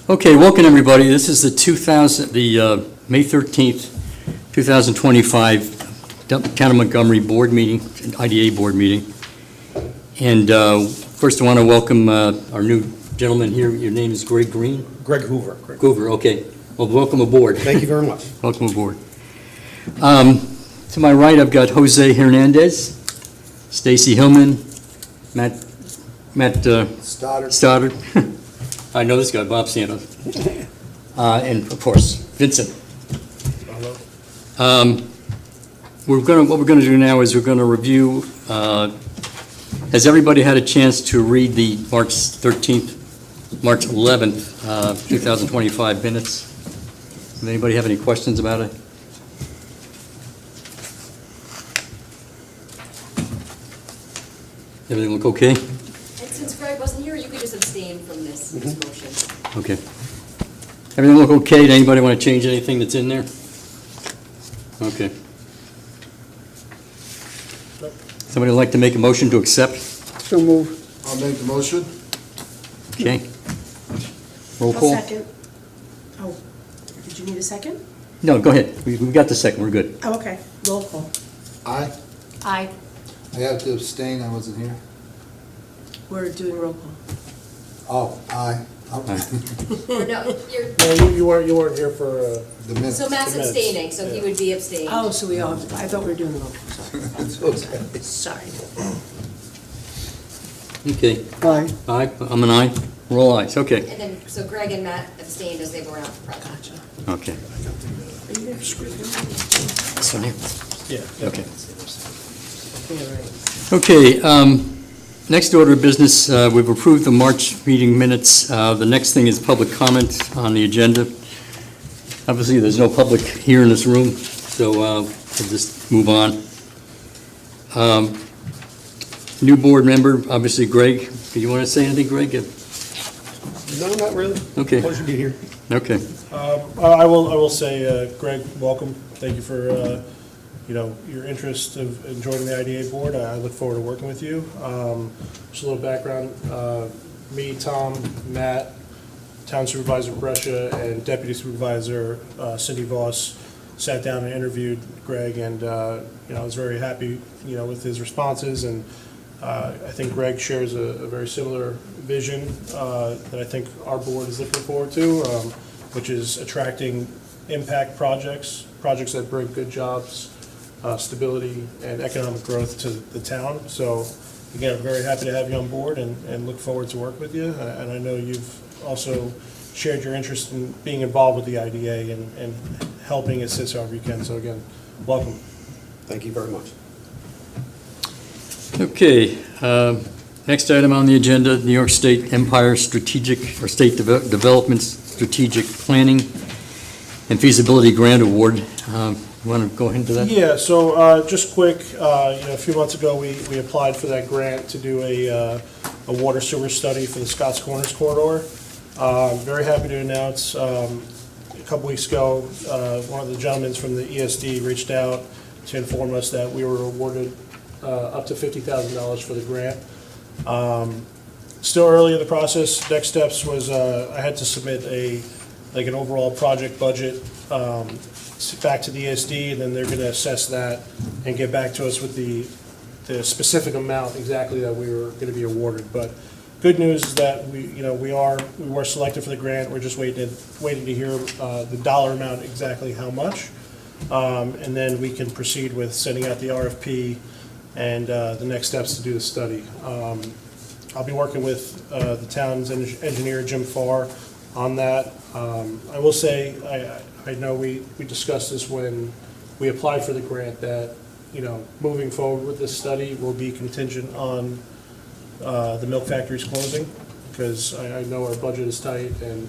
Okay, welcome everybody. This is the May 13th, 2025 Town of Montgomery board meeting, IDA board meeting. And first I want to welcome our new gentleman here. Your name is Greg Green? Greg Hoover. Hoover, okay. Well, welcome aboard. Thank you very much. Welcome aboard. To my right, I've got Jose Hernandez, Stacy Hillman, Matt Stoddard. I know this guy, Bob Santos. And of course, Vincent. Hello. What we're going to do now is we're going to review. Has everybody had a chance to read the March 11th, 2025 minutes? Does anybody have any questions about it? Everything look okay? And since Greg wasn't here, you could just abstain from this motion. Okay. Everything look okay? Does anybody want to change anything that's in there? Okay. Somebody like to make a motion to accept? So move. I'll make the motion. Okay. Roll I'll call? second. Oh, did you need a second? No, go ahead. We got the second. We're good. Oh, okay. Roll call. Aye. Aye. I have to abstain, I wasn't here. We're doing roll call. Oh, aye. Or no, you're, No, you weren't here for, The minutes. so Matt's The minutes, abstaining, so he would be abstaining. Oh, so we all, I thought we were doing the roll call. Sorry. Okay. Aye. Aye. I'm an aye. We're all ayes. Okay. And then, so Greg and Matt abstained as they were not present. Gotcha. Okay. Are you there? This one here? yeah. Okay. Yeah, right. Okay, next order of business, we've approved the March meeting minutes. The next thing is public comment on the agenda. Obviously, there's no public here in this room, so we'll just move on. New board member, obviously Greg. Do you want to say anything, Greg? No, not really. Okay. Pleasure to be here. Okay. I will say, Greg, welcome. Thank you for, your interest of joining the IDA board. I look forward to working with you. Just a little background. Me, Tom, Matt, Town Supervisor Brescia, and Deputy Supervisor Cindy Voss sat down and interviewed Greg, and I was very happy, with his responses. And I think Greg shares a very similar vision that I think our board is looking forward to, which is attracting impact projects that bring good jobs, stability, and economic growth to the town. So again, I'm very happy to have you on board and look forward to work with you. And I know you've also shared your interest in being involved with the IDA and helping assist however you can. So again, welcome. Thank you very much. Okay, next item on the agenda, New York State Empire Strategic, or State Development Strategic Planning and Feasibility Grant Award. You want to go into that? Yeah, so just quick, a few months ago, we applied for that grant to do a water sewer study for the Scotts Corners corridor. Very happy to announce, a couple weeks ago, one of the gentlemen from the ESD reached out to inform us that we were awarded up to $50,000 for the grant. Still early in the process. Next steps was I had to submit an overall project budget back to the ESD, and then they're going to assess that and get back to us with the specific amount exactly that we were going to be awarded. But good news is that we were selected for the grant. We're just waiting to hear the dollar amount, exactly how much, and then we can proceed with sending out the RFP and the next steps to do the study. I'll be working with the town's engineer, Jim Farr, on that. I will say, I know we discussed this when we applied for the grant, that, moving forward with this study will be contingent on the milk factory's closing, because I know our budget is tight, and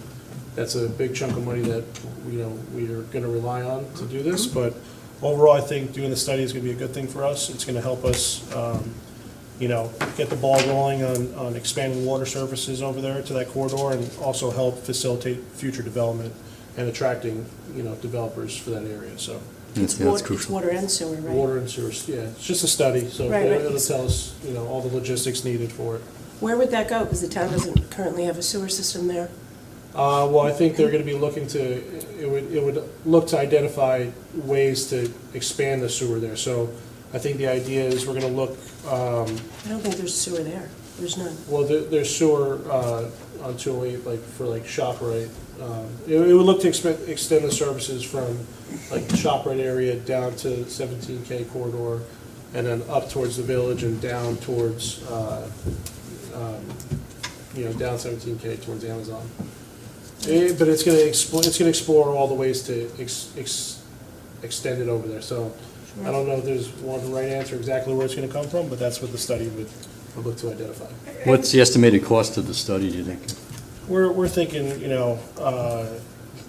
that's a big chunk of money that, we are going to rely on to do this. But overall, I think doing the study is going to be a good thing for us. It's going to help us, get the ball rolling on expanding water services over there to that corridor, and also help facilitate future development and attracting, developers for that area. So It's water and sewer, right? water and sewers, yeah. It's just a study, so Right, right. it'll tell us, all the logistics needed for it. Where would that go? Because the town doesn't currently have a sewer system there. Well, I think they're gonna be looking to, it would look to identify ways to expand the sewer there. So I think the idea is we're gonna look, I don't think there's sewer there. There's none. well, there's sewer on 208, like, for like ShopRite. It would look to extend the services from like the ShopRite area down to 17K corridor, and then up towards the village and down towards, down 17K towards Amazon. But it's gonna explore all the ways to extend it over there. So I don't know if there's one right answer exactly where it's gonna come from, but that's what the study would look to identify. What's the estimated cost of the study, do you think? We're thinking,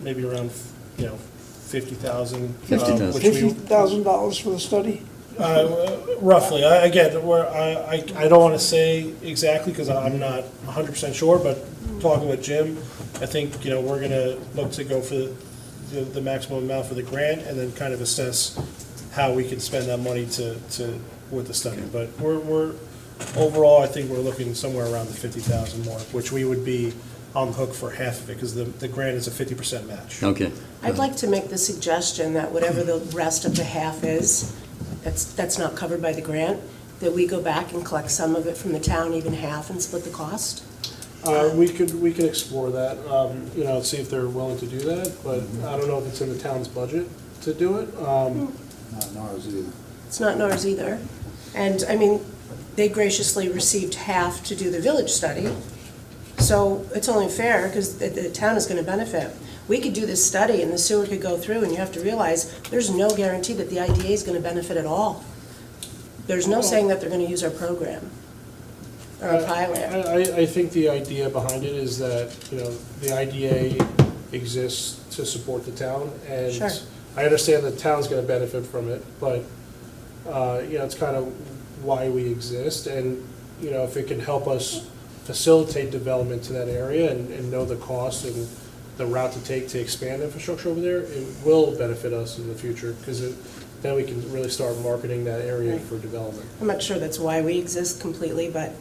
maybe around, 50,000. 50,000. which we- $50,000 for the study? Roughly. Again, I don't want to say exactly because I'm not 100% sure, but talking with Jim, I think, we're going to look to go for the maximum amount for the grant and then kind of assess how we can spend that money with the study. But we're overall, I think we're looking somewhere around the 50,000 mark, which we would be on the hook for half of it because the grant is a 50% match. Okay. I'd like to make the suggestion that whatever the rest of the half is, that's not covered by the grant, that we go back and collect some of it from the town, even half, and split the cost. We could explore that, see if they're willing to do that, but I don't know if it's in the town's budget to do it. Not ours either. It's not ours either. And, I mean, they graciously received half to do the village study, so it's only fair, because the town is going to benefit. We could do this study, and the sewer could go through, and you have to realize, there's no guarantee that the IDA is going to benefit at all. There's no saying that they're going to use our program, or a pilot. I think the idea behind it is that, the IDA exists to support the town, and Sure. I understand the town's gonna benefit from it, but, it's kind of why we exist, and, if it can help us facilitate development to that area and know the cost and the route to take to expand infrastructure over there, it will benefit us in the future, because then we can really start marketing that area for development. I'm not sure that's why we exist completely, but,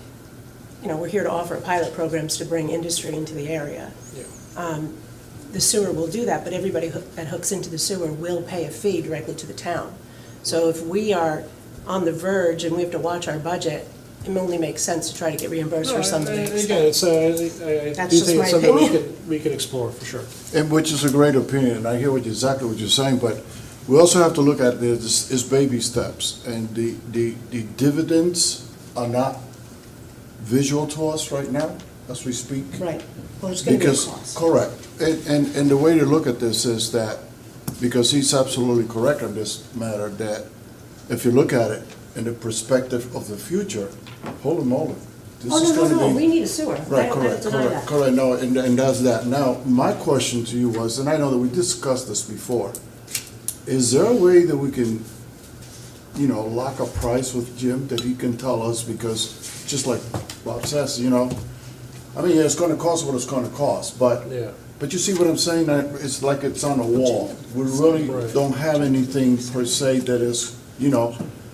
we're here to offer pilot programs to bring industry into the area. Yeah. The sewer will do that, but everybody that hooks into the sewer will pay a fee directly to the town. So if we are on the verge and we have to watch our budget, it only makes sense to try to get reimbursed for some of the Again, expense. I That's do just think my it's something opinion. we could explore, for sure. And which is a great opinion, and I hear exactly what you're saying, but we also have to look at this as baby steps, and the dividends are not visual to us right now, as we speak. Right, well, there's going to be a Because, cost. correct, and the way to look at this is that, because he's absolutely correct on this matter, that if you look at it in the perspective of the future, holy moly, this Oh, is no, gonna no, be. we need a sewer. Right, I don't correct, deny correct, that. correct, no, and that's that. Now, my question to you was, and I know that we discussed this before, is there a way that we can, lock a price with Jim that he can tell us, because, just like Bob says, it's gonna cost what it's gonna cost, but Yeah. But you see what I'm saying? It's like it's on a wall. We really Right. don't have anything per se that is,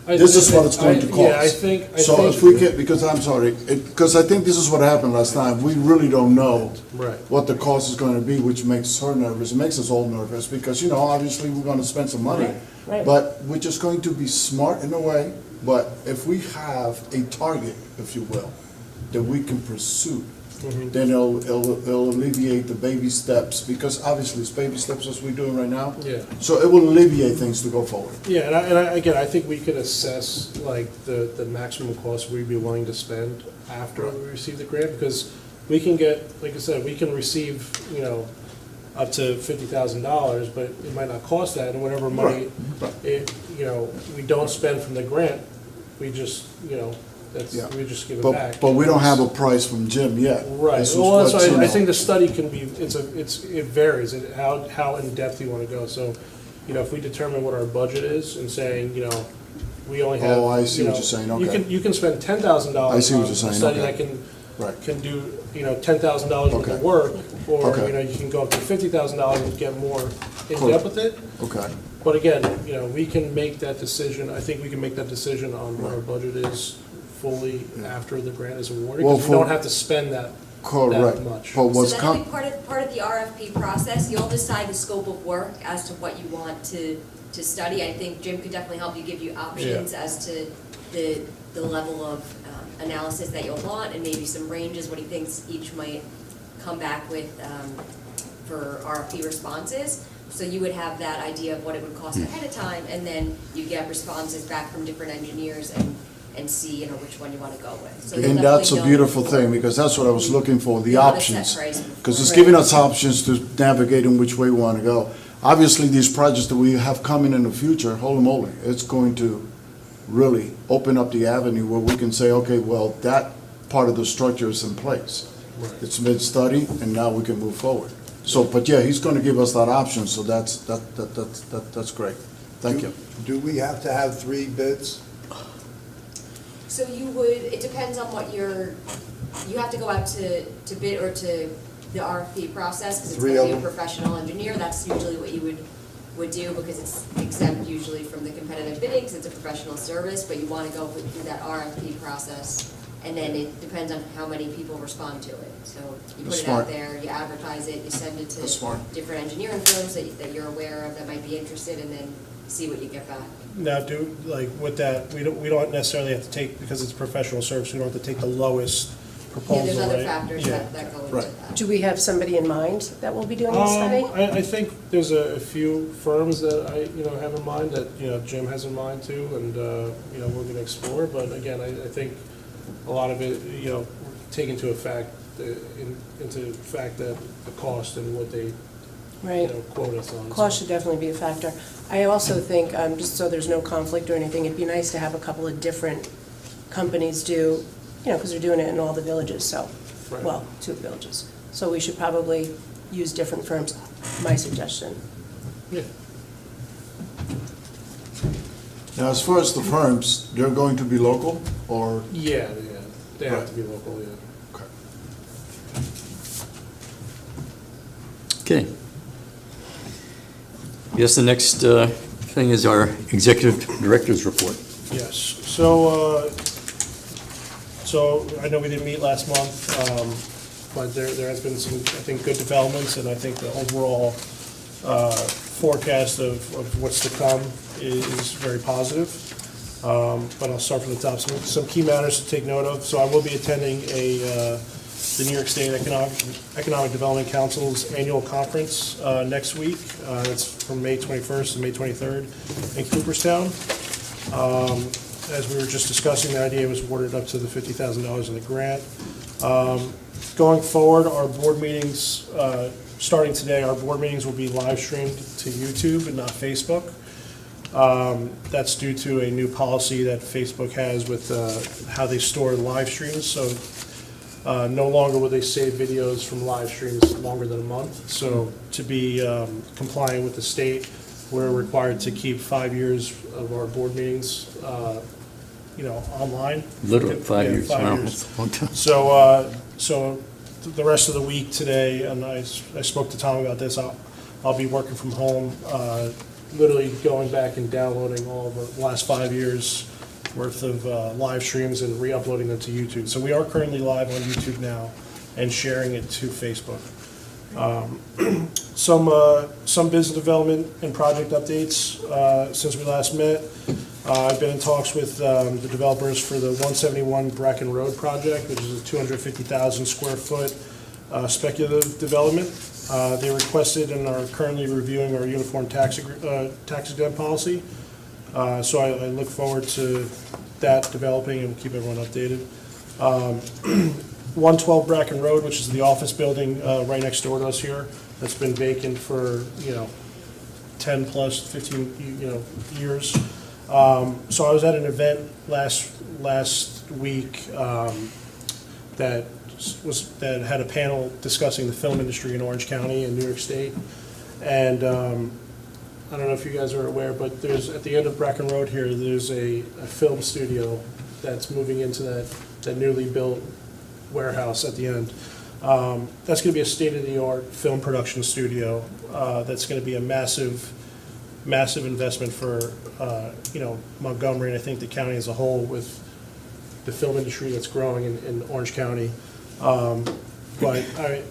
I this is think- what it's going to cost. Yeah, I think. So if we get, because I'm sorry, because I think this is what happened last time. We really don't know Right. what the cost is going to be, which makes her nervous, it makes us all nervous, because, obviously, we're going to spend some money. Right. But we're just going to be smart in a way, but if we have a target, if you will, that we can pursue, then it'll alleviate the baby steps, because obviously it's baby steps as we're doing right now. Yeah. So it will alleviate things to go forward. Yeah, again, I think we could assess like the maximum cost we'd be willing to spend after we receive the grant, because we can get, like I said, we can receive, up to $50,000, but it might not cost that, and whatever money Right. we don't spend from the grant, we just, Yeah. we just give it back. But we don't have a price from Jim yet. Right, This is well, that's what, why I think the study can be, it varies, how in-depth you wanna go, so, if we determine what our budget is and saying, we only have. Oh, I see what you're saying, okay. You can spend $10,000 I see what on you're a saying, study okay. that Right. can do, $10,000 worth Okay. of work, or, Okay. you can go up to $50,000 and get more Correct. in-depth with it. Okay, But again, we can make that decision, I think we can make that decision on what our budget is fully after the grant is awarded, Well, because we don't for- have to spend that Correct. that much. But what's So that'll com, be part of the RFP process. You'll decide the scope of work as to what you want to study. I think Jim could definitely help you, give you options as to the level of analysis that you'll want, and maybe some ranges, what he thinks each might come back with for RFP responses. So you would have that idea of what it would cost ahead of time, and then you get responses back from different engineers and see, you know, which one you want to go with. So you'll and that's a definitely know beautiful thing, because that's what I was looking for, the You'll have a set options. price. Because it's Right. giving us options to navigate in which way we want to go. Obviously, these projects that we have coming in the future, holy moly, it's going to really open up the avenue where we can say, okay, well, that part of the structure is in place. It's been studied, and now we can move forward. So, but yeah, he's going to give us that option, so that's great. Thank you. Do we have to have 3 bids? So you would, it depends on what you have to go out to bid or to the RFP process, because it's 3 going to of be a them? professional engineer. That's usually what you would do, because it's exempt usually from the competitive bidding, because it's a professional service, but you want to go through that RFP process, and then it depends on how many people respond to it. So you put it Smart. out there, you advertise it, you send it to That's smart. different engineering firms that you're aware of that might be interested, and then see what you get back. Now, with that, we don't necessarily have to take, because it's professional service, we don't have to take the lowest Yeah, proposal, there's other right? factors Yeah. that go into Right. that. Do we have somebody in mind that will be doing this study? I think there's a few firms that I, have in mind that, Jim has in mind too, and, we're gonna explore, but again, I think a lot of it, take into effect that the cost and what they, Right. quote us on. Cost should definitely be a factor. I also think, just so there's no conflict or anything, it'd be nice to have a couple of different companies do, because they're doing it in all the villages, so, Right. well, 2 villages. So we should probably use different firms, my suggestion. Yeah. Now, as far as the firms, they're going to be local, or? Yeah, they have Right. to be local, yeah. Okay. Yes, the next thing is our executive director's report. Yes, so I know we didn't meet last month, but there has been some, I think, good developments, and I think the overall forecast of what's to come is very positive. But I'll start from the top. Some key matters to take note of. So I will be attending the New York State Economic Development Council's annual conference next week. It's from May 21st to May 23rd in Cooperstown. As we were just discussing, the idea was awarded up to the $50,000 in the grant. Going forward, our board meetings, starting today, our board meetings will be live streamed to YouTube and not Facebook. That's due to a new policy that Facebook has with how they store live streams. So no longer will they save videos from live streams longer than a month. So to be compliant with the state, we're required to keep 5 years of our board meetings, online. Literally 5 Yeah, years. 5 Wow, years. that's a long time. So the rest of the week today, and I spoke to Tom about this, I'll be working from home, literally going back and downloading all of the last 5 years worth of live streams and re-uploading them to YouTube. So we are currently live on YouTube now and sharing it to Facebook. Some business development and project updates since we last met. I've been in talks with the developers for the 171 Bracken Road project, which is a 250,000 square foot speculative development. They requested and are currently reviewing our uniform tax exempt policy. So I look forward to that developing and keep everyone updated. 112 Bracken Road, which is the office building right next door to us here, that's been vacant for 10 plus 15 years. So I was at an event last week that had a panel discussing the film industry in Orange County and New York State, and I don't know if you guys are aware, but there's at the end of Bracken Road here, there's a film studio that's moving into that newly built warehouse at the end. That's going to be a state-of-the-art film production studio. That's going to be a massive investment for Montgomery, and I think the county as a whole, with the film industry that's growing in Orange County. But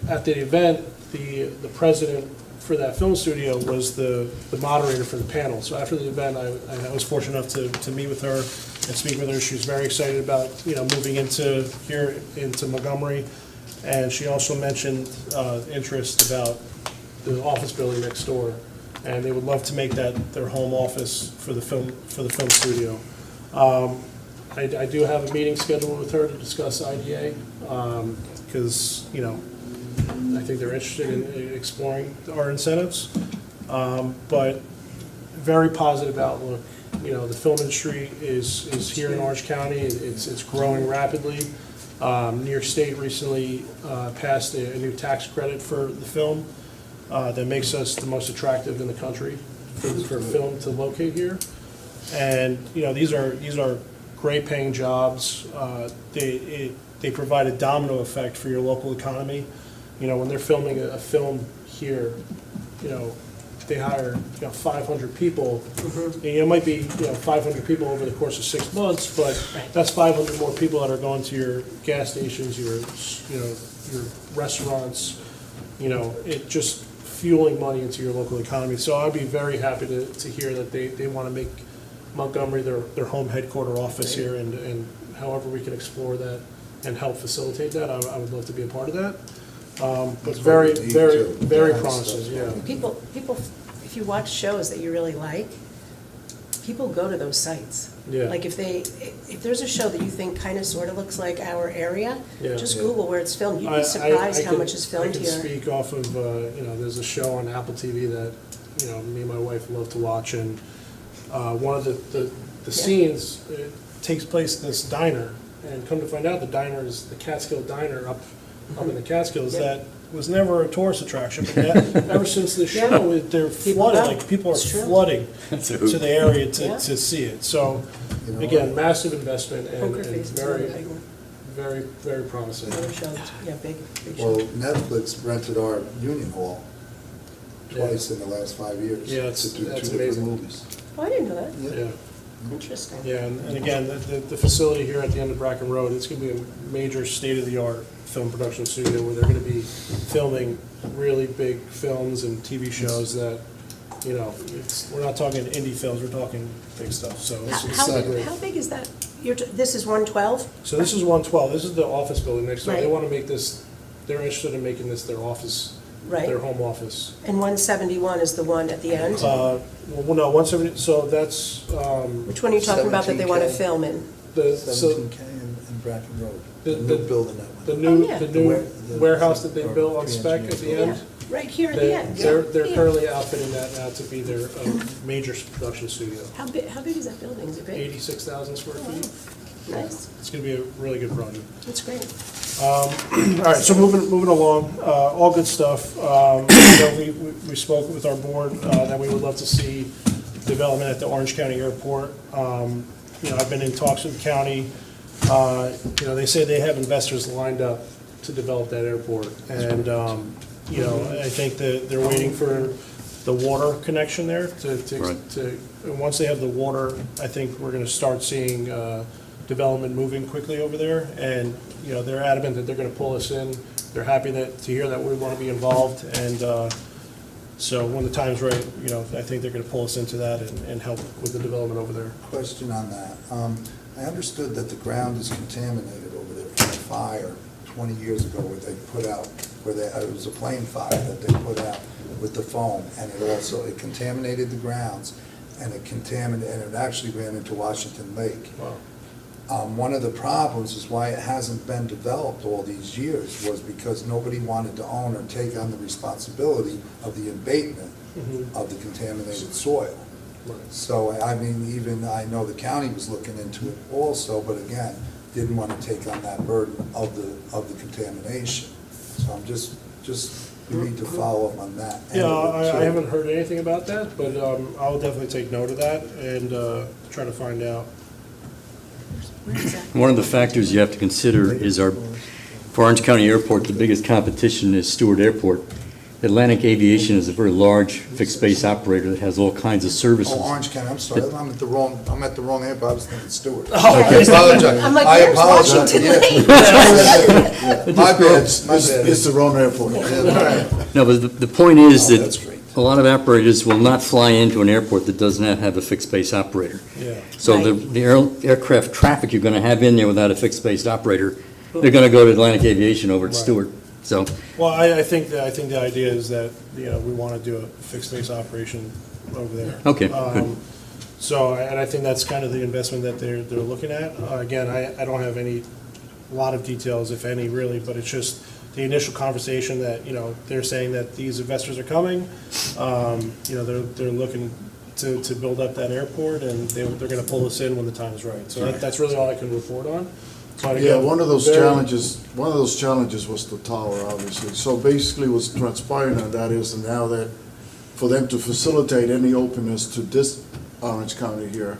at the event, the president for that film studio was the moderator for the panel. So after the event, I was fortunate enough to meet with her and speak with her. She was very excited about, moving into Montgomery. And she also mentioned interest about the office building next door. And they would love to make that their home office for the film studio. I do have a meeting scheduled with her to discuss IDA, because, I think they're interested in exploring our incentives. But very positive outlook. The film industry is here in Orange County. It's growing rapidly. New York State recently passed a new tax credit for the film that makes us the most attractive in the country for film to locate here. And, these are great paying jobs. They provide a domino effect for your local economy. When they're filming a film here, they hire 500 people. And it might be 500 people over the course of 6 months, but that's 500 more people that are going to your gas stations, your restaurants. It just fueling money into your local economy. So I'd be very happy to hear that they want to make Montgomery their home headquarter office here, and however we can explore that and help facilitate that, I would love to be a part of that. But very, very, very promising, yeah. People, if you watch shows that you really like, people go to those sites. Yeah. Like if there's a show that you think kind of sort of looks like our area, Yeah. just Google where it's filmed. You'd be surprised how much is filmed I here. can speak off of, there's a show on Apple TV that, me and my wife love to watch, and one of the scenes takes place in this diner, and come to find out the diner is the Catskill Diner up in the Catskills that was never a tourist attraction, but ever since the show, they're flooded, like people are flooding to the area to see it. So, again, massive investment and Poker Face is very, another big one. very, very promising. Another show, yeah, big Well, show. Netflix rented our Union Hall twice in the last 5 years. Yeah, to do that's two amazing. different movies. Oh, I didn't know that. Yeah. Interesting. Yeah, and again, the facility here at the end of Bracken Road, it's going to be a major state-of-the-art film production studio where they're going to be filming really big films and TV shows that, we're not talking indie films, we're talking big stuff, so it's exciting. How big is that? This is 112? So this is 112, this is the office building next door. They Right. want to make this, they're interested in making this their office, Right. their home office. And 171 is the one at the end? Well, no, 170, so that's, Which one are you talking about that they want to 17K. film in? so 17K in Bracken Road. The- The new the- building that the went. new, yeah. the The new ware- the- warehouse that they or built on spec at the pre-engineered end. Yeah, right here at the end. They're Yeah. currently outfitting that now to be their major production studio. How big is that building? Is it big? 86,000 square feet. Nice, It's going to be a really good project. that's great. All right, so moving along, all good stuff. We spoke with our board that we would love to see development at the Orange County Airport. I've been in talks with the county. They say they have investors lined up to develop that airport. And, I think that they're waiting for the water connection there and once they have the water, I think we're going to start seeing development moving quickly over there. And, they're adamant that they're going to pull us in. They're happy to hear that we want to be involved. And so when the time's right, I think they're going to pull us into that and help with the development over there. Question on that. I understood that the ground is contaminated over there from a fire 20 years ago where they put out, it was a plane fire that they put out with the foam, and it contaminated the grounds, and it actually ran into Washington Lake. Wow. One of the problems is why it hasn't been developed all these years was because nobody wanted to own or take on the responsibility of the abatement of the contaminated soil. Right. So, I know the county was looking into it also, but again, didn't want to take on that burden of the contamination. So I'm just, we need to follow up on that. Yeah, I haven't heard anything about that, but I'll definitely take note of that and try to find out. Where is that? One of the factors you have to consider is for Orange County Airport, the biggest competition is Stewart Airport. Atlantic Aviation is a very large fixed-base operator that has all kinds of services. Oh, Orange County, I'm sorry, I'm at the wrong airport, I was thinking Stewart. Okay. I apologize. I'm like, I where's apologize. Washington Yeah. Lane? My bad, my It's bad. it's the wrong airport. No, but the point is Oh, that's that great. a lot of operators will not fly into an airport that does not have a fixed-base operator. Yeah. So the aircraft traffic you're going to have in there without a fixed-base operator, they're going to go to Atlantic Aviation over at Right. Stewart. So, Well, I think the idea is that, we want to do a fixed base operation over there. Okay, good. So, and I think that's kind of the investment that they're looking at. Again, I don't have a lot of details, if any, really, but it's just the initial conversation that, they're saying that these investors are coming. They're looking to build up that airport, and they're going to pull us in when the time is right. So that's really all I can report on. So Yeah, again, one of those very- challenges was the tower, obviously. So basically what's transpiring on that is now that for them to facilitate any openness to this Orange County here,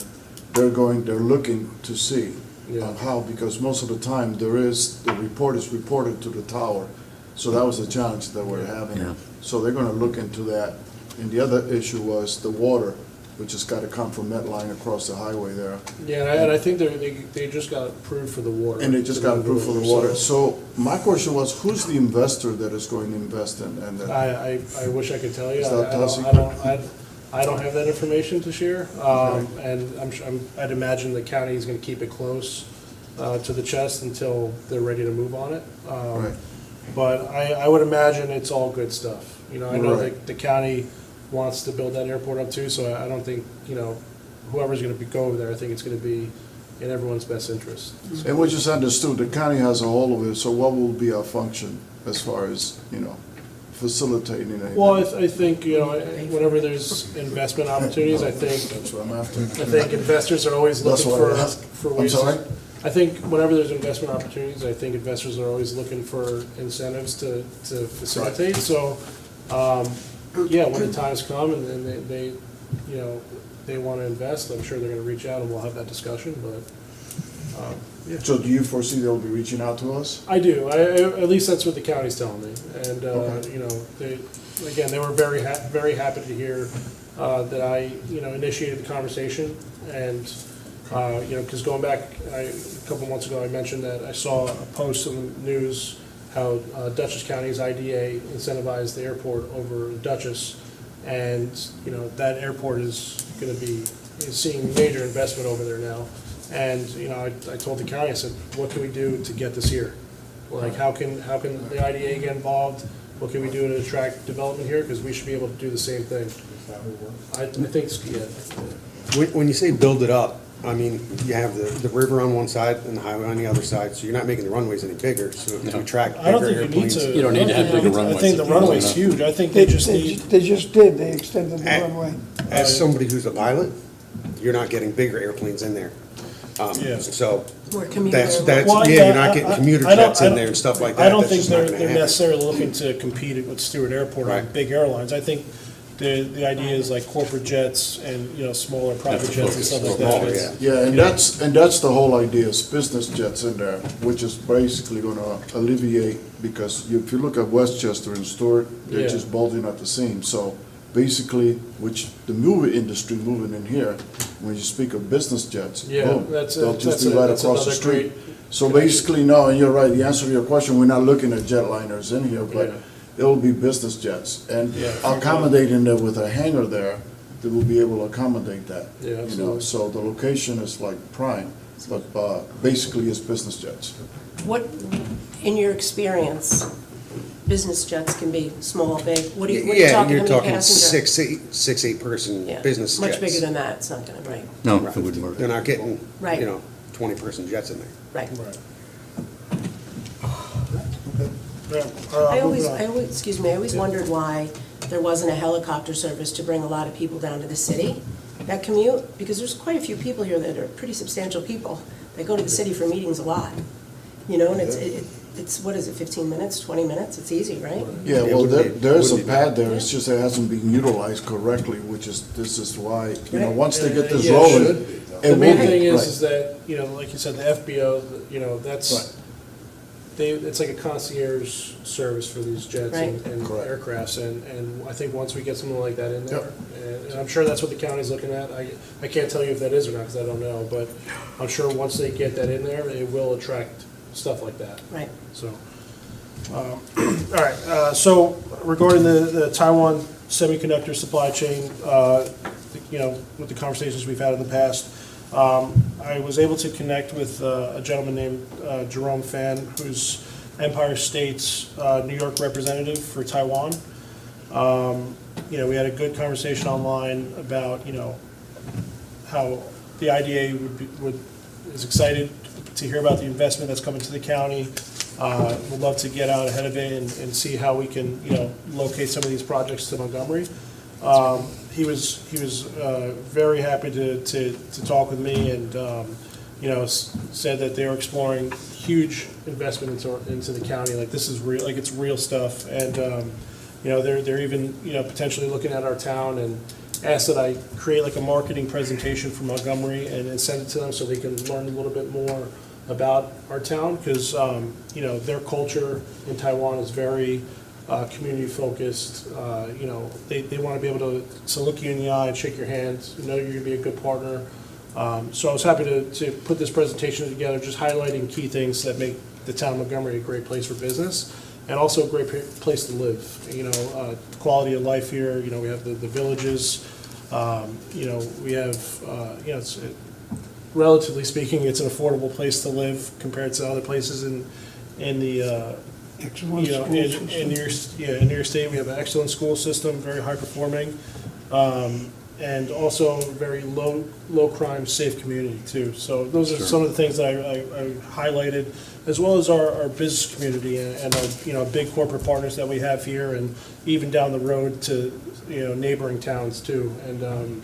they're looking to see Yeah. how, because most of the time the report is reported to the tower. So that was the challenge that we're having. Yeah. So they're gonna look into that. And the other issue was the water, which has got to come from Medline across the highway there. Yeah, and I think they just got approved for the water. And they just got approved for the water. So my question was, who's the investor that is going to invest in? And that- I wish I could tell you. Is that I top don't- I don't have that information to share. And I'd imagine the county is going to keep it close to the chest until they're ready to move on it. Right. But I would imagine it's all good stuff. I know Right. the county wants to build that airport up too, so I don't think, whoever's going to go over there, I think it's going to be in everyone's best interest. And we just understood, the county has a hold of it, so what will be our function as far as, facilitating anything? Well, I think, whenever there's investment opportunities, I think That's what I'm after. I think investors are always That's looking what I asked. for I'm ways. sorry? I think whenever there's investment opportunities, I think investors are always looking for incentives to facilitate. So, yeah, when the times come and then they want to invest, I'm sure they're going to reach out and we'll have that discussion, but, yeah. So do you foresee they'll be reaching out to us? I do. At least that's what the county's telling me. And, Okay. they were very happy to hear that I, initiated the conversation. And, because going back, a couple months ago, I mentioned that I saw a post in the news how Dutchess County's IDA incentivized the airport over Dutchess. And, that airport is going to be seeing major investment over there now. And, I told the county, I said, what can we do to get this here? Like, how can the IDA get involved? What can we do to attract development here? Because we should be able to do the same thing. I think, yeah. When you say build it up, I mean, you have the river on one side and the highway on the other side, so you're not making the runways any bigger, so to attract I don't bigger think you need airplanes. to. You don't need to have bigger I runways think the if you don't runway's want huge. I think they just need. They just did, they extended the Eh. runway. As somebody who's a pilot, you're not getting bigger airplanes in there. Yeah. So More commuter. that's, Well, yeah, you're not getting I- commuter I don't- jets I in don't- there and stuff like that. I don't That's think just not they're gonna they're happen. necessarily looking to compete with Stewart Airport on Right. big airlines. I think the idea is like corporate jets and, smaller private the jets and focus. stuff like Smaller, that. yeah. Yeah, and that's the whole idea, is business jets in there, which is basically gonna alleviate, because if you look at Westchester and Stewart, they're Yeah. just bulging at the seams. So basically, which the movie industry moving in here, when you speak of business jets, Yeah, boom, that's they'll just be right that's across the another street. great. So basically, no, and you're right, the answer to your question, we're not looking at jetliners in here, but Yeah. it'll be business jets. And Yeah. accommodating them with a hangar there, they will be able to accommodate that. Yeah, You know, absolutely. so the location is like prime, but basically it's business jets. What, in your experience, business jets can be small, big, what are you Yeah, talking, you're how many talking passenger? six, eight person Yeah, business jets. Much bigger than that, it's not gonna, right, No, Right. it wouldn't work. They're not getting, Right. 20-person jets in there. right. Right. Yeah, I always, moving on. I always wondered why there wasn't a helicopter service to bring a lot of people down to the city, that commute, because there's quite a few people here that are pretty substantial people, that go to the city for meetings a lot, and it's, what is it, 15 minutes, 20 minutes, it's easy, right? Yeah, Yeah, it well, wouldn't be- there's a wouldn't be pad there, it's just it hasn't been utilized correctly, this is why, once they get this Yeah, it rolling. should. it The main will be, thing right. is that, like you said, the FBO, that's, it's like a concierge service for these jets and Correct. aircrafts, and I think once we get something like that in there, and I'm sure that's what the county's looking at. I can't tell you if that is or not, because I don't know, but I'm sure once they get that in there, it will attract stuff like that. Right. So, all right, so regarding the Taiwan semiconductor supply chain, you know, with the conversations we've had in the past, I was able to connect with a gentleman named Jerome Fan, who's Empire State's New York representative for Taiwan. You know, we had a good conversation online about, you know, how the IDA is excited to hear about the investment that's coming to the county. Would love to get out ahead of it and see how we can, you know, locate some of these projects to Montgomery. He was very happy to talk with me, and you know, said that they were exploring huge investment into the county. Like, this is real, like, it's real stuff. And you know, they're even, you know, potentially looking at our town, and asked that I create like a marketing presentation for Montgomery and send it to them so they can learn a little bit more about our town, because you know, their culture in Taiwan is very community focused. You know, they want to be able to look you in the eye and shake your hand, know you're going to be a good partner. So I was happy to put this presentation together, just highlighting key things that make the town of Montgomery a great place for business, and also a great place to live. You know, quality of life here. You know, we have the villages. You know, we have, you know, relatively speaking, it's an affordable place to live compared to other places in the you know, in New York State. We have an excellent school system, very high performing, and also very low crime, safe community too. So those are some of the things that I highlighted, as well as our business community and our, you know, big corporate partners that we have here, and even down the road to, you know, neighboring towns too. And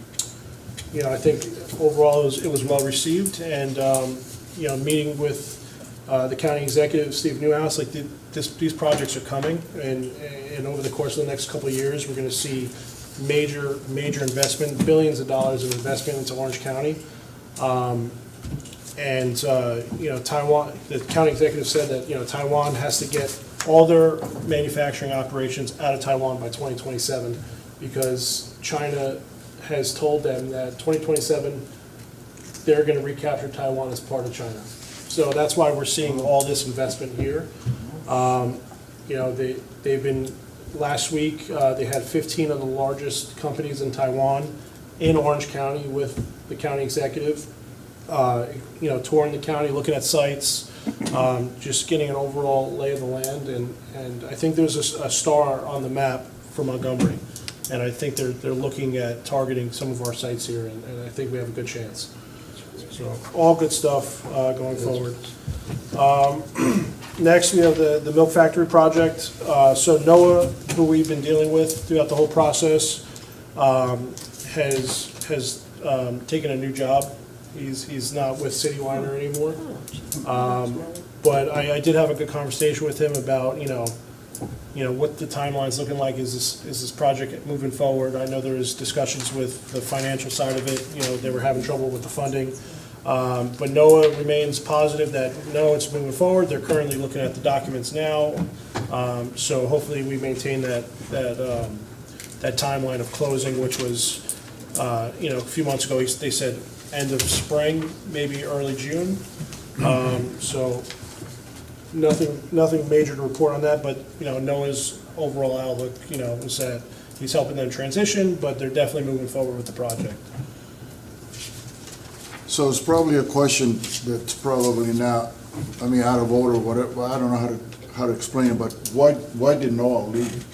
you know, I think overall it was well received, and you know, meeting with the county executive, Steve Newhouse, like these projects are coming, and over the course of the next couple of years, we're going to see major investment, billions of dollars of investment into Orange County. And you know, Taiwan, the county executive said that, you know, Taiwan has to get all their manufacturing operations out of Taiwan by 2027, because China has told them that 2027 they're going to recapture Taiwan as part of China. So that's why we're seeing all this investment here. You know, they've been, last week, they had 15 of the largest companies in Taiwan in Orange County with the county executive, you know, touring the county, looking at sites, just getting an overall lay of the land. And I think there's a star on the map for Montgomery. And I think they're looking at targeting some of our sites here, and I think we have a good chance. So all good stuff going forward. Next, we have the milk factory project. So Noah, who we've been dealing with throughout the whole process, has taken a new job. He's not with City Winder anymore. But I did have a good conversation with him about, you know, what the timeline's looking like. Is this project moving forward? I know there is discussions with the financial side of it. You know, they were having trouble with the funding. But Noah remains positive that, no, it's moving forward. They're currently looking at the documents now. So hopefully we maintain that timeline of closing, which was, you know, a few months ago, they said end of spring, maybe early June. So nothing major to report on that, but, you know, Noah's overall outlook, you know, is that he's helping them transition, but they're definitely moving forward with the project. So it's probably a question that's probably not, I mean, out of order, whatever, I don't know how to explain it, but why did Noah leave?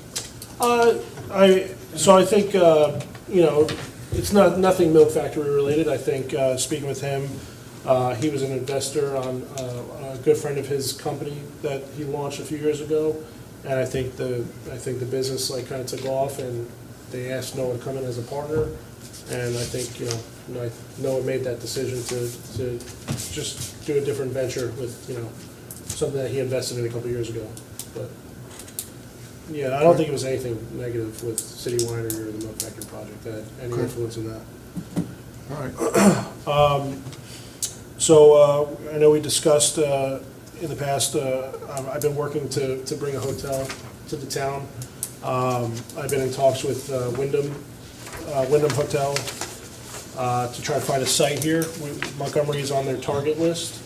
So I think, you know, it's nothing milk factory related. I think, speaking with him, he was an investor on a good friend of his company that he launched a few years ago, and I think the business like kind of took off, and they asked Noah to come in as a partner, and I think, you know, Noah made that decision to just do a different venture with, you know, something that he invested in a couple years ago. But yeah, I don't think it was anything negative with City Winery or the milk factory project that had any influence in that. All right. So I know we discussed, in the past, I've been working to bring a hotel to the town. I've been in talks with Wyndham Hotel to try to find a site here. Montgomery is on their target list.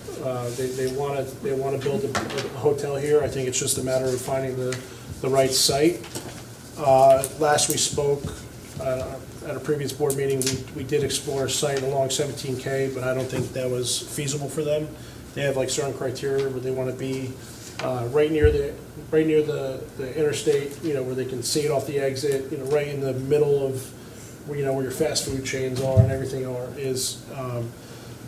They want to build a hotel here. I think it's just a matter of finding the right site. Last we spoke, at a previous board meeting, we did explore a site along 17K, but I don't think that was feasible for them. They have like certain criteria where they want to be right near the interstate, where they can see it off the exit, right in the middle of, where your fast food chains are and everything is.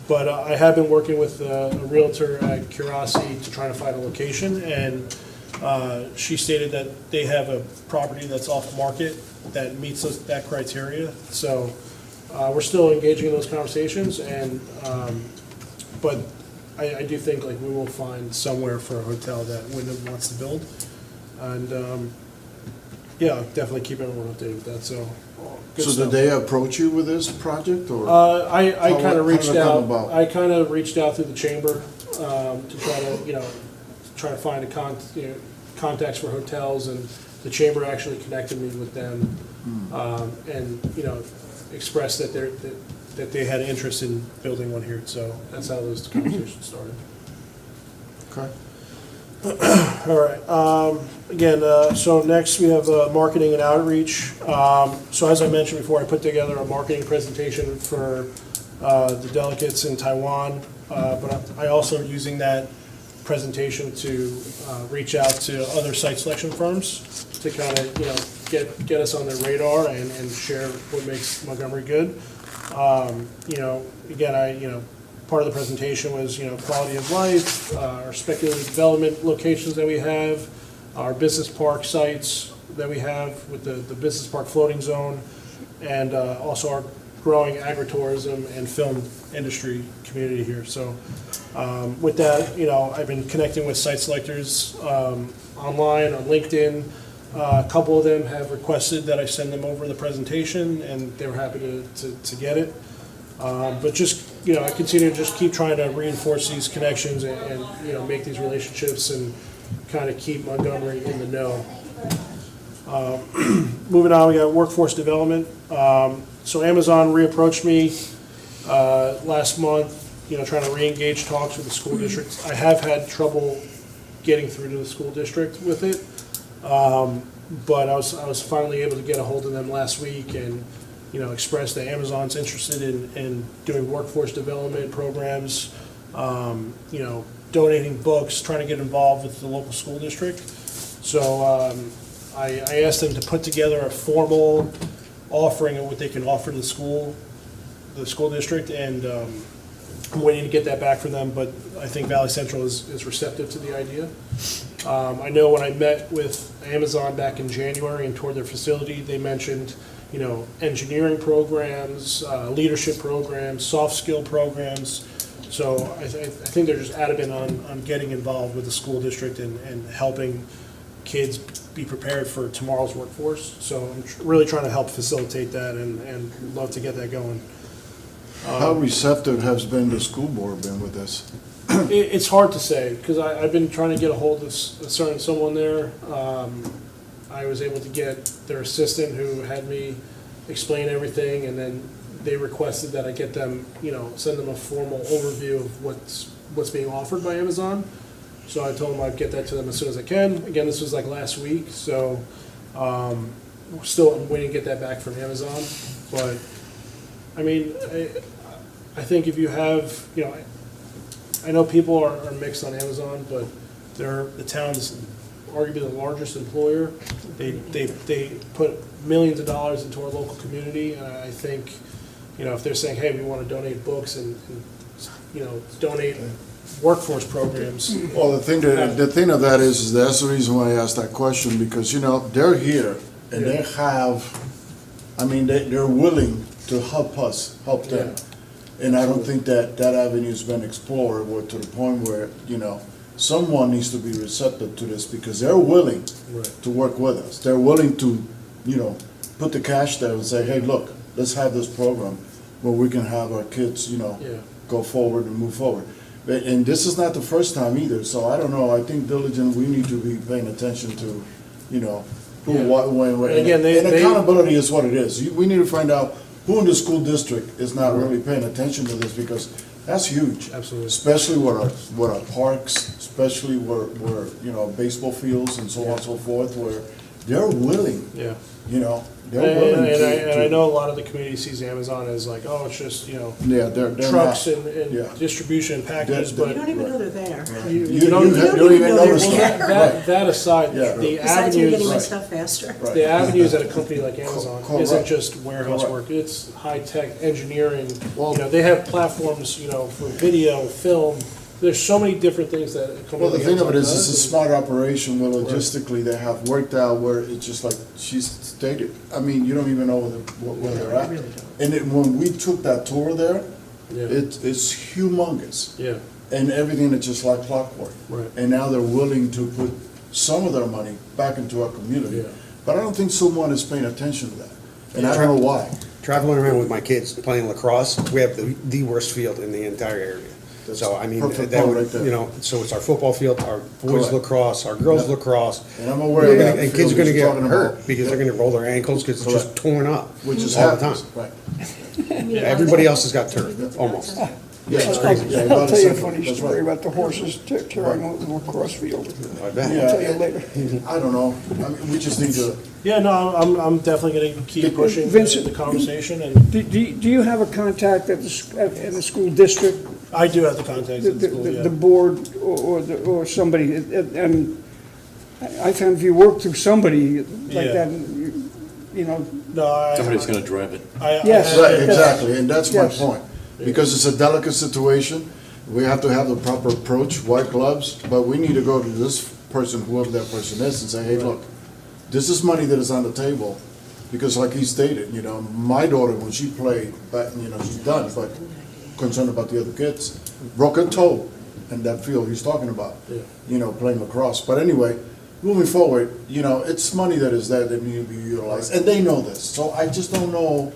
But I have been working with a realtor at Curiosity to try to find a location, and she stated that they have a property that's off market that meets that criteria. So we're still engaging in those conversations, and but I do think like we will find somewhere for a hotel that Wyndham wants to build, and yeah, definitely keep everyone updated with that. So. Good So stuff. did they approach you with this project, or? I How- kind of how reached did it come out. about? I kind of reached out through the chamber to try to find contacts for hotels, and the chamber actually connected me with them, and expressed that they had interest in building one here. So that's how those conversations started. Okay. All right. Again, so next we have marketing and outreach. So as I mentioned before, I put together a marketing presentation for the delegates in Taiwan, but I also am using that presentation to reach out to other site selection firms to kind of get us on their radar and share what makes Montgomery good. Again, part of the presentation was, quality of life, our speculative development locations that we have, our business park sites that we have with the business park floating zone, and also our growing agritourism and film industry community here. So with that, I've been connecting with site selectors online, on LinkedIn. A couple of them have requested that I send them over the presentation, and they were happy to get it. But just, I continue to just keep trying to reinforce these connections and make these relationships and kind of keep Montgomery in the know. Moving on, we got workforce development. So Amazon reapproached me last month, trying to re-engage talks with the school districts. I have had trouble getting through to the school district with it, but I was finally able to get a hold of them last week and express that Amazon's interested in doing workforce development programs, donating books, trying to get involved with the local school district. So I asked them to put together a formal offering of what they can offer to the school district, and I'm waiting to get that back from them, but I think Valley Central is receptive to the idea. I know when I met with Amazon back in January and toured their facility, they mentioned engineering programs, leadership programs, soft skill programs. So I think they're just adamant on getting involved with the school district and helping kids be prepared for tomorrow's workforce. So I'm really trying to help facilitate that and love to get that going. How receptive has been the school board been with this? It's hard to say, because I've been trying to get a hold of someone there. I was able to get their assistant who had me explain everything, and then they requested that I get them, send them a formal overview of what's being offered by Amazon. So I told them I'd get that to them as soon as I can. Again, this was like last week, so still I'm waiting to get that back from Amazon. But I mean, I think if you have, I know people are mixed on Amazon, but the town's arguably the largest employer. They put millions of dollars into our local community, and I think, if they're saying, hey, we want to donate books and donate workforce programs. Well, the thing of that is that's the reason why I asked that question, because, they're here and they have, they're willing to help us, help them. And I don't think that avenue's been explored to the point where, someone needs to be receptive to this, because they're willing to work with us. They're willing to, put the cash there and say, hey, look, let's have this program where we can have our kids, go forward and move forward. And this is not the first time either, so I don't know, I think diligent, we need to be paying attention to, you know, who, Yeah. what, when, where. And again, And they- accountability is what it is. We need to find out who in the school district is not really paying attention to this, because that's huge. Absolutely. Especially with our parks, especially where, you know, baseball fields and so on and so forth, where they're willing, Yeah. you know, And they're willing I to. know a lot of the community sees Amazon as like, oh, it's just, you know, Yeah, they're trucks not. and Yeah. distribution and packages, They're- You but don't even know they're there. You you don't don't even know notice they're that. that, Right. that aside, Yeah. the Besides me getting my avenues, stuff faster. Right. the avenues at a company like Amazon Correct. isn't just warehouse Correct. work, it's high-tech engineering. Well- You know, they have platforms, you know, for video, film, there's so many different things that a company Well, the like thing of Amazon it is, does. it's a and- smart operation where logistically they have worked out where it's just like she's stated. I mean, you don't even know where they're at. And when we took that tour there, Yeah. it's humongous. Yeah, And everything is just like clockwork. Right. And now they're willing to put some of their money back into our community. Yeah. But I don't think someone is paying attention to that. And I don't know why. Traveling around with my kids playing lacrosse, we have the worst field in the entire area. That's So, I mean, perfect that point would, right there. you know, so it's our football field, our boys Correct. lacrosse, our girls Yep. lacrosse. And I'm aware of that. And kids are field gonna he's get talking hurt about. because they're Yep. gonna roll their ankles because it's just Correct. torn up Which is all the time. happens, right. Everybody else has got turf, almost. Yeah, it's I'll crazy. Yeah, I'll about tell you a as simple. funny That's story right. about the horses tearing out the lacrosse field. I bet. Yeah. I'll tell you later. I don't know. I mean, we just need to, yeah, no, I'm definitely gonna keep pushing Vincent- the conversation, and Do you have a contact at the school district, I do have the contacts the, at the school, the yeah. the board or somebody? And I found if you work through somebody like Yeah. that, you know, No, Somebody's gonna drive it. Yes. right, exactly, and that's my Yes. point. Because it's a delicate situation, we have to have the proper approach, white gloves, but we need to go to this person, whoever that person is, and say, hey, look, this is money that is on the table. Because like he stated, you know, my daughter, when she played, but, you know, she's done, but concerned about the other kids, broke her toe in that field he's talking about, Yeah. you know, playing lacrosse. But anyway, moving forward, you know, it's money that is there that need to be utilized, and they know this. So I just don't know,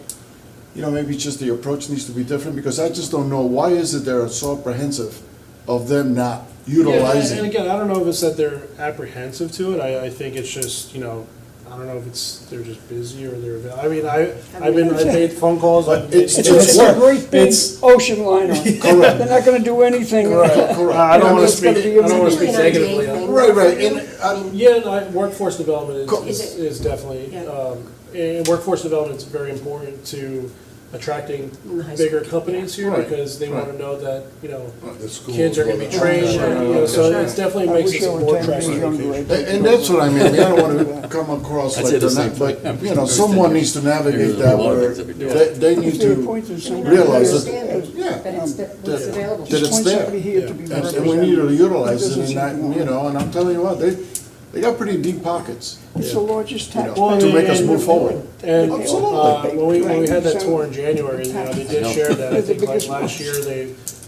you know, maybe it's just the approach needs to be different, because I just don't know, why is it they're so apprehensive of them not Yeah, and utilizing? again, I don't know if it's that they're apprehensive to it, I think it's just, you know, I don't know if it's, they're just busy or they're, I mean, I've made phone calls. But I've made- it's it's a great big It's- ocean liner. Correct. They're not gonna do anything. I don't You know, wanna it's speak, gonna be I don't wanna It's speak really not a negatively day on. thing. Right, right, and, Yeah, workforce development Is is, it? is definitely, Yeah. and workforce development is very important to attracting In the high bigger school, companies here, Right, because they wanna right. know that, you know, the school kids are gonna be is trained, Sure. and, you know, so Sure. it's definitely I makes wish it I a were more 10 attractive years younger. location. And that's what I mean, I don't want to come across I'd like say the they're same not, but, thing. you know, Every someone 10 needs to Maybe navigate there's a that lot of where things every they day. need If they're to appointed somebody realize as- that, as- yeah, But it's, what's available. that it's Appoint there. somebody here to be And we need to represented. utilize it, Doesn't and seem that, to want you it. know, and I'm telling you what, they got pretty deep pockets. It's the largest You know, taxpayer. to make us and- move forward. And Absolutely. when we had that tour in January, you know, they did know. share that, I They're the think like biggest last ones. year,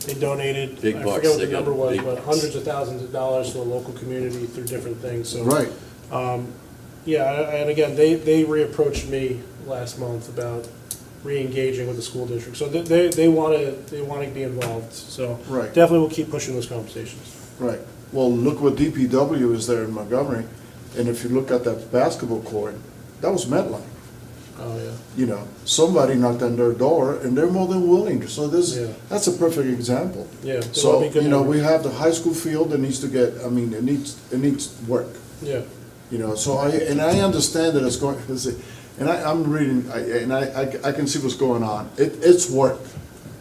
they donated, Big I bucks, forget what they the got number was, big but bucks. hundreds of thousands of dollars to the local community through different things, so. Right, Yeah, and again, they reapproached me last month about re-engaging with the school district, so they wanna be involved, so. Right. Definitely will keep pushing those conversations. right. Well, look what DPW is there in Montgomery, and if you look at that basketball court, that was Medline. Oh, yeah. You know, somebody knocked on their door, and they're more than willing to, so Yeah. that's a perfect example. Yeah. So, It'll be good you know, numbers. we have the high school field that needs to get, I mean, it needs work, Yeah, you know, so I understand that it's going, and I'm reading, I can see what's going on. It's work,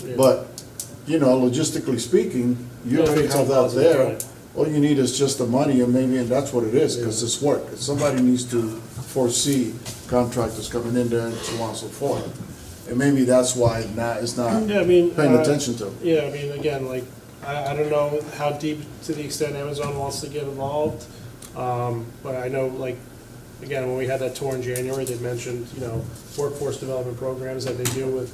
Yeah. but, you know, logistically speaking, you Yeah, already it's have all that positive, there. right. All you need is just the money, and maybe, and that's what it is, because it's work. Somebody needs to foresee contractors coming in there and so on and so forth. And maybe that's why it's not yeah, I mean. paying attention to. Yeah, I mean, again, like, I don't know how deep to the extent Amazon wants to get involved. But I know, like, again, when we had that tour in January, they mentioned, you know, workforce development programs that they do with,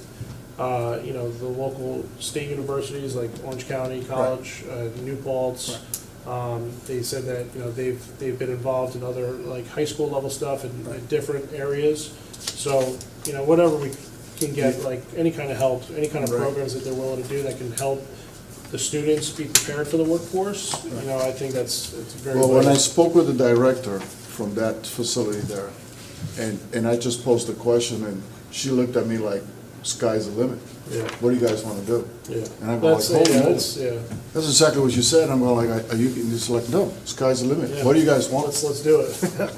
you know, the local state universities like Orange County College, New Paltz. They said that, you know, they've been involved in other, like, high school level stuff in different areas. So, you know, whatever we can get, like, any kind of help, any kind of Right. programs that they're willing to do that can help the students be prepared for the workforce. You know, I think it's very. Well, when I vital. spoke with the director from that facility there, and I just posed a question, and she looked at me like, sky's the limit. Yeah. What do you guys want to do? Yeah. And I go like, That's, holy yeah, moly. that's, yeah. That's exactly what you said. I'm going like, are you, and it's like, no, sky's the limit. Yeah. What do you guys want? Let's do it.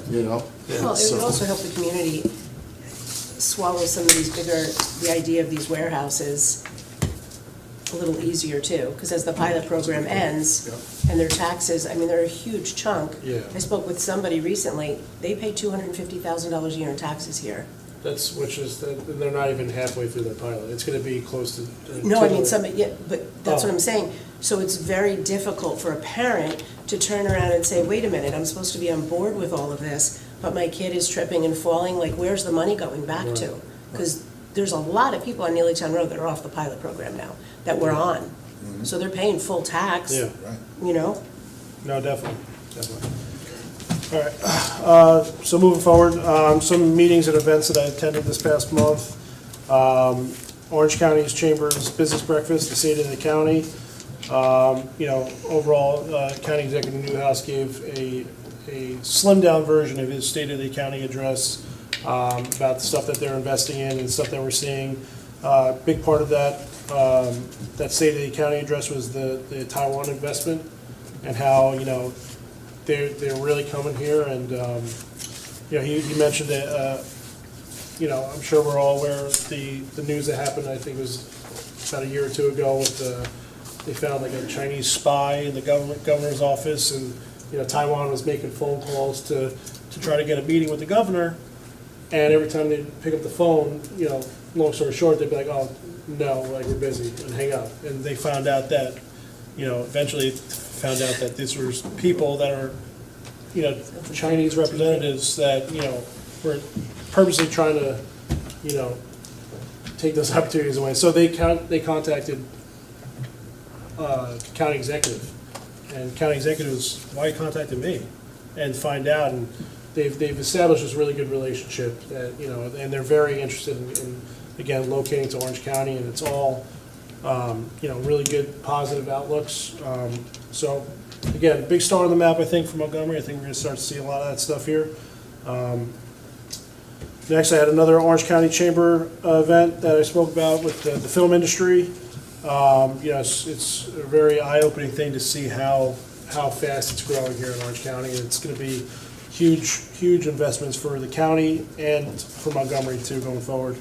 You know? Well, it would also help the community swallow some of these bigger, the idea of these warehouses a little easier too, because as the pilot program ends, and their taxes, I mean, they're a huge chunk. Yeah. I spoke with somebody recently, they pay $250,000 a year in taxes here. And they're not even halfway through their pilot. It's gonna be close to. No, I to mean, the- yeah, but that's what Oh. I'm saying. So it's very difficult for a parent to turn around and say, wait a minute, I'm supposed to be on board with all of this, but my kid is tripping and falling, like, where's the money going back to? Because there's a lot of people on Neelytown Road that are off the pilot program now, that we're on. So they're paying full tax, Yeah. you know? No, definitely. All right, so moving forward, some meetings and events that I attended this past month. Orange County's Chamber's Business Breakfast, the State of the County. You know, overall, County Executive Newhouse gave a slimmed down version of his State of the County address about the stuff that they're investing in and stuff that we're seeing. Big part of that, that State of the County address was the Taiwan investment and how, you know, they're really coming here, and you know, he mentioned that, you know, I'm sure we're all aware of the news that happened, I think it was about a year or two ago, with they found like a Chinese spy in the governor's office, and, you know, Taiwan was making phone calls to try to get a meeting with the governor, and every time they pick up the phone, you know, long story short, they'd be like, oh, no, like, we're busy, and hang up. And they found out that, you know, eventually found out that these were people that are, you know, Chinese representatives that, you know, were purposely trying to, you know, take those opportunities away. So they contacted county executive, and county executive was, why you contacted me? And find out, and they've established this really good relationship that, you know, and they're very interested in again, locating to Orange County, and it's all, you know, really good, positive outlooks. So, again, big star on the map, I think, for Montgomery. I think we're going to start to see a lot of that stuff here. Next, I had another Orange County Chamber event that I spoke about with the film industry. You know, it's a very eye-opening thing to see how fast it's growing here in Orange County. And it's going to be huge investments for the county and for Montgomery, too, going forward.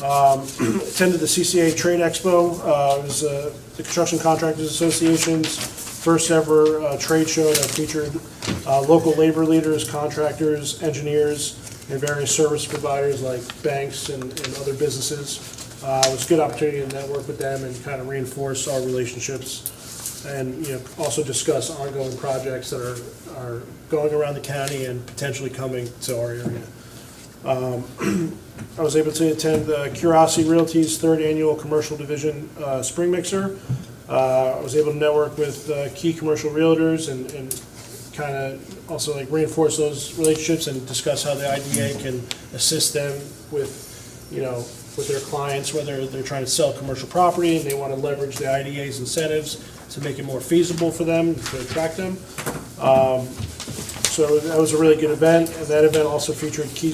Attended the CCA Trade Expo. It was the Construction Contractors Association's first ever trade show that featured local labor leaders, contractors, engineers, and various service providers like banks and other businesses. It was a good opportunity to network with them and kind of reinforce our relationships, and, you know, also discuss ongoing projects that are going around the county and potentially coming to our area. I was able to attend Curiosity Realty's third annual commercial division spring mixer. I was able to network with key commercial realtors and kind of also like reinforce those relationships and discuss how the IDA can assist them with, you know, with their clients, whether they're trying to sell commercial property and they want to leverage the IDA's incentives to make it more feasible for them, to attract them. So that was a really good event. And that event also featured key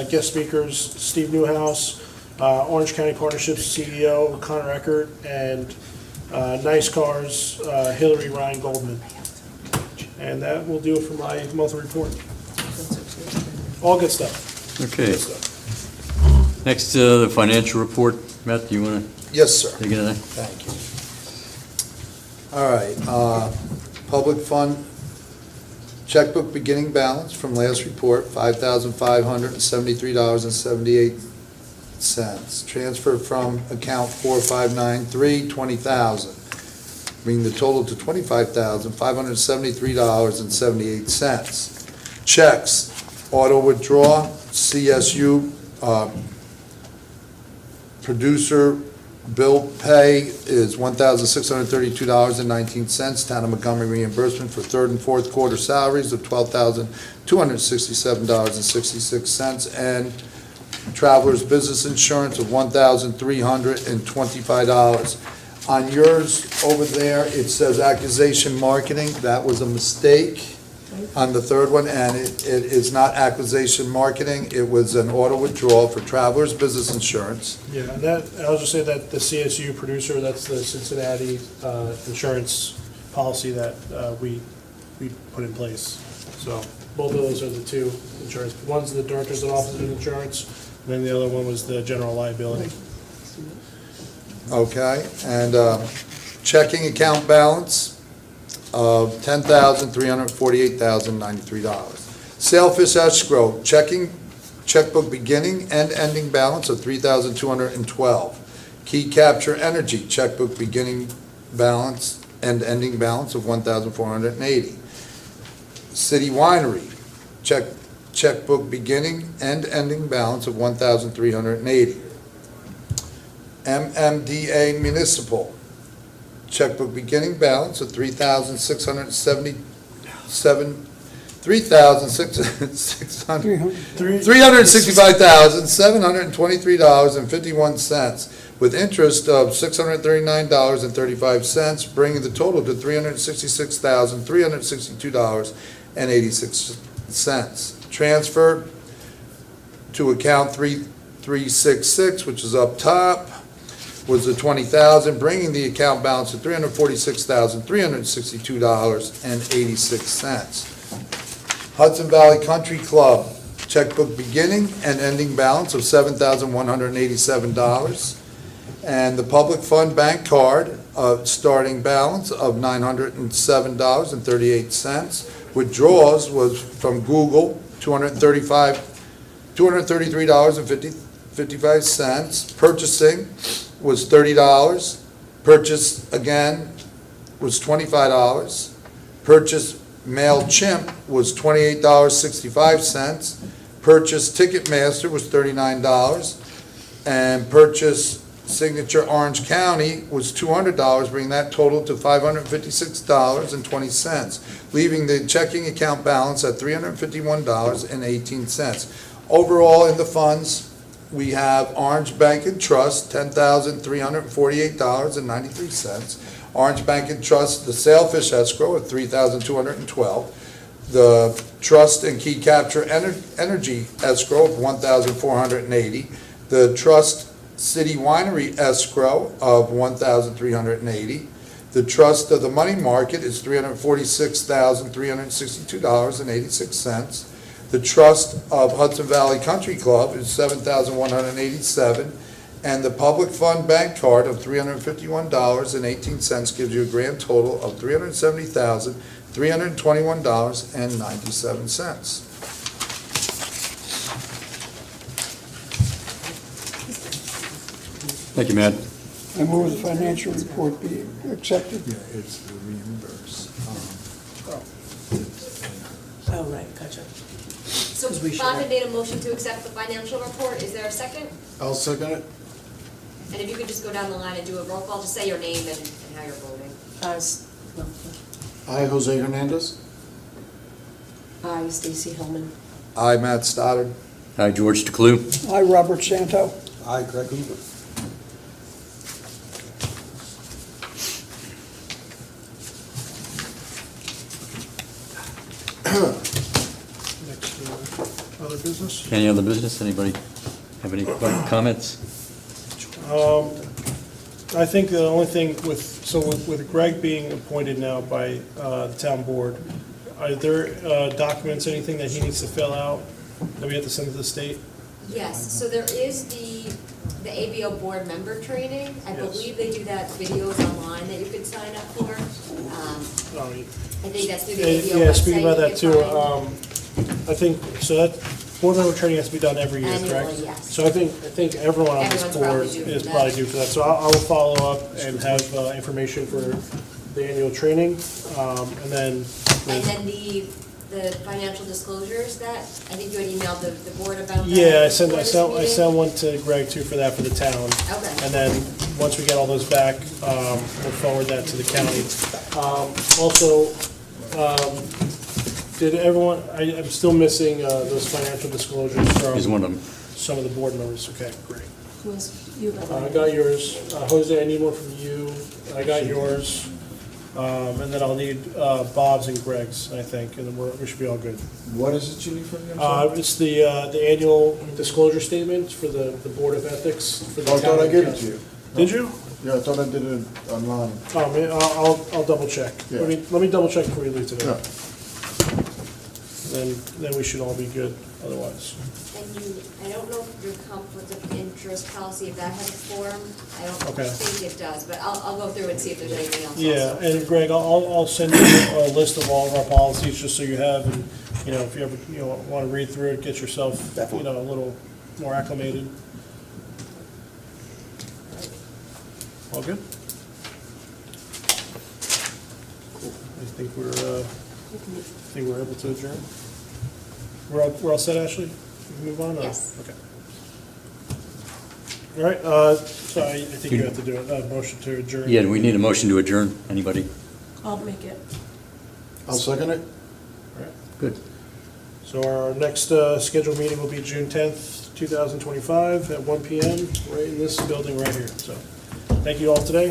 guest speakers, Steve Newhouse, Orange County Partnerships CEO, Connor Eckert, and Nice Cars, Hillary Ryan Goldman. And that will do it for my monthly report. All good stuff. Okay. Good stuff. Next, the financial report. Matt, do you want to Yes, sir. take it away? Thank you. All right, public fund checkbook beginning balance from last report, $5,573.78. Transfer from account 4593, $20,000, bringing the total to $25,573.78. Checks, auto withdrawal, CSU, producer bill pay is $1,632.19. Town of Montgomery reimbursement for third and fourth quarter salaries of $12,267.66, and traveler's business insurance of $1,325. On yours over there, it says acquisition marketing. That was a mistake on the third one, and it is not acquisition marketing. It was an auto withdrawal for Travelers Business Insurance. Yeah, and that, I'll just say that the CSU producer, that's the Cincinnati insurance policy that we put in place. So both of those are the two insurance. One's the Directors and Officers of Insurance, and then the other one was the general liability. Okay, and checking account balance of $10,348,093. Sailfish escrow, checkbook beginning and ending balance of $3,212. Key Capture Energy, checkbook beginning balance and ending balance of $1,480. City Winery, checkbook beginning and ending balance of $1,380. MMDA Municipal, checkbook beginning balance of $365,723.51, with interest of $639.35, bringing the total to $366,362.86. Transfer to account 3366, which is up top, was the $20,000, bringing the account balance to $346,362.86. Hudson Valley Country Club, checkbook beginning and ending balance of $7,187. And the Public Fund Bank Card, starting balance of $907.38. Withdrawals was from Google, $233.55. Purchasing was $30. Purchase again was $25. Purchase MailChimp was $28.65. Purchase Ticketmaster was $39. And purchase Signature Orange County was $200, bringing that total to $556.20, leaving the checking account balance at $351.18. Overall, in the funds, we have Orange Bank and Trust, $10,348.93. Orange Bank and Trust, the Sailfish escrow of $3,212. The Trust and Key Capture Energy escrow of $1,480. The Trust City Winery escrow of $1,380. The Trust of the Money Market is $346,362.86. The Trust of Hudson Valley Country Club is $7,187. And the Public Fund Bank Card of $351.18 gives you a grand total of $370,321.97. Thank you, Matt. I move the financial report be accepted. Yeah, it's the reimburse. Oh, right, gotcha. So 'Cause we should Bob have- had made a motion to accept the financial report. Is there a second? I'll second it. And if you could just go down the line and do a roll call, just say your name and how you're voting. I, Jose Hernandez. Aye, Stacy Hillman. I, Matt Stoddard. Hi, George DeClue. I, Robert Santo. Aye, Greg Hoover. Next, other business? Any other business? Anybody have any comments? I think the only thing with Greg being appointed now by the town board, are there documents, anything that he needs to fill out that we have to send to the state? Yes, so there is the ABO board member training. I Yes. believe they do that videos online that you could sign up for. I think that's through the ABO website. Yeah, speaking about you that can too, find. I think, so that board member training has to be done every year, Annually, correct? yes. So I think everyone on this Everyone's board probably due for is that. probably due for that. So I will follow up and have information for the annual training, and then. And then the financial disclosures that, I think you had emailed the board about that. Yeah, I before this sent meeting. one to Greg too for that for the town. Okay. And then, once we get all those back, we'll forward that to the county. Also, did everyone, I'm still missing those financial disclosures Here's from one of them. some of the board members. Okay, great. Who was, you got I one? got yours. Jose, I need one from you, I got yours. And then I'll need Bob's and Greg's, I think, and then we should be all good. What is it you need from me? I'm sorry? It's the annual disclosure statement for the Board of Ethics. For the Oh, I thought I town. gave it to you. Did you? Yeah, I thought I did it online. Oh, man, I'll double check. Yeah. Let me double check before you leave today. Yeah. Then we should all be good otherwise. And I don't know if your conflict of interest policy, if that has a form, I don't Okay. think it does, but I'll go through and see if there's anything else. Yeah, also. and Greg, I'll send you a list of all of our policies, just so you have, and, if you ever, want to read through it, get yourself, Definitely. a little more acclimated. All good? Cool. I think we're able to adjourn. We're all set, Ashley? We can move on? or- Yes. Okay. All right, so I think you have to do a motion to adjourn. Yeah, we need a motion to adjourn. Anybody? I'll make it. I'll second it. All right. Good. So our next scheduled meeting will be June 10th, 2025, at 1 PM, right in this building right here. So, thank you all today.